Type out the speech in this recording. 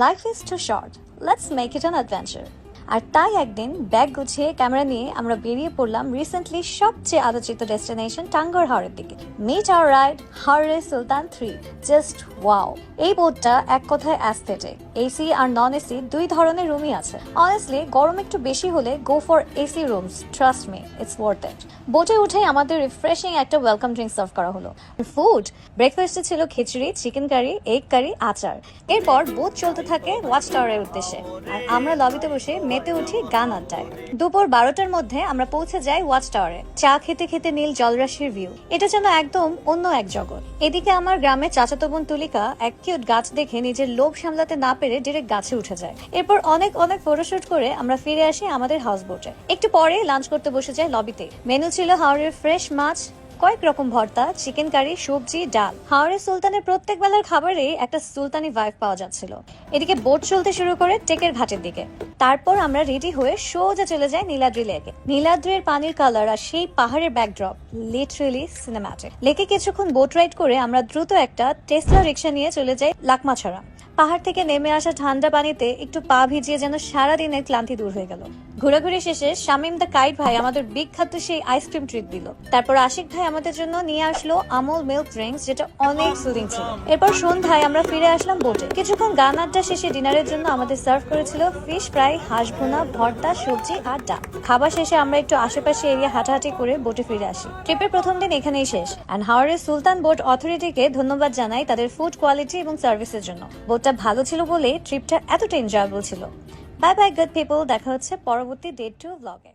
Life is too short, let's make it an adventure. আর তাই একদিন ব্যাগ গুছিয়ে ক্যামেরা নিয়ে আমরা বেরিয়ে পড়লাম রিসেন্টলি সবচেয়ে আলোচিত ডেস্টিনেশন টাঙ্গুয়ার হাওরের দিকে। মিট আওয়ার রাইড হাওরে সুলতান 3। Just wow! এই বোটটা এক কথায় অ্যাস্থেটিক। এসি আর নন এসি দুই ধরনের রুমই আছে। অনেস্টলি গরম একটু বেশি হলে go for AC rooms, trust me, it's worth it. বোটে উঠে আমাদের রিফ্রেশিং একটা ওয়েলকাম ড্রিঙ্ক সার্ভ করা হলো। ফুড ব্রেকফাস্টে ছিল খিচুড়ি, চিকেন কারি, এগ কারি, আচার। এরপর বোট চলতে থাকে ওয়াচ টাওয়ারের উদ্দেশ্যে, আর আমরা লবিতে বসে মেতে উঠি গান আড্ডায়। দুপুর 12টার মধ্যে আমরা পৌঁছে যাই ওয়াচ টাওয়ারে। চা খেতে খেতে নীল জলরাশির ভিউ, এটা যেন একদম অন্য এক জগৎ। এদিকে আমার গ্রামের চাচাতো বোন তুলিকা এক কিউট গাছ দেখে নিজের লোভ সামলাতে না পেরে ডিরেক্ট গাছে উঠে যায়। এরপর অনেক ফটোশুট করে আমরা ফিরে আসি আমাদের হাউস বোটে। একটু পরে লাঞ্চ করতে বসে যাই লবিতে। মেনু ছিল হাওরের ফ্রেশ মাছ, কয়েক রকম ভর্তা, চিকেন কারি, সবজি, ডাল। হাওরে সুলতানের প্রত্যেক বেলার খাবারে একটা সুলতানি ভাইব পাওয়া যাচ্ছিল। এদিকে বোট চলতে শুরু করে টেকের ঘাটের দিকে। তারপর আমরা রেডি হয়ে সোজা চলে যাই নীলাদ্রি লেকে। নীলাদ্রির পানির কালার আর সেই পাহাড়ের ব্যাকড্রপ লিটারেলি সিনেম্যাটিক। লেকে কিছুক্ষণ বোট রাইড করে আমরা দ্রুত একটা টেসলা রিক্সা নিয়ে চলে যাই লাকমাছড়া। পাহাড় থেকে নেমে আসা ঠান্ডা পানিতে একটু পা ভিজিয়ে যেন সারাদিনের ক্লান্তি দূর হয়ে গেল। ঘোরাঘুরি শেষে শামিম দ্য কাইট ভাই আমাদের বিখ্যাত সেই আইসক্রিম ট্রিট দিল। তারপর আশিক ভাই আমাদের জন্য নিয়ে আসলো আমল মিল্ক ড্রিঙ্কস, যেটা অনেক সুদিং ছিল। এরপর সন্ধ্যায় আমরা ফিরে আসলাম বোটে। কিছুক্ষণ গান আড্ডা শেষে ডিনারের জন্য আমাদের সার্ভ করেছিল ফিশ ফ্রাই, হাঁস ভুনা, ভর্তা, সবজি আর ডাল। খাবার শেষে আমরা একটু আশেপাশে এরিয়া হাঁটাহাঁটি করে বোটে ফিরে আসি। ট্রিপের প্রথম দিন এখানেই শেষ। অ্যান্ড হাওরের সুলতান বোট অথরিটিকে ধন্যবাদ জানাই তাদের ফুড কোয়ালিটি এবং সার্ভিসের জন্য। বোটটা ভালো ছিল বলে ট্রিপটা এতটা এনজয়েবল ছিল। বাই বাই গুড পিপল, দেখা হচ্ছে পরবর্তী ডে 2 ব্লগে।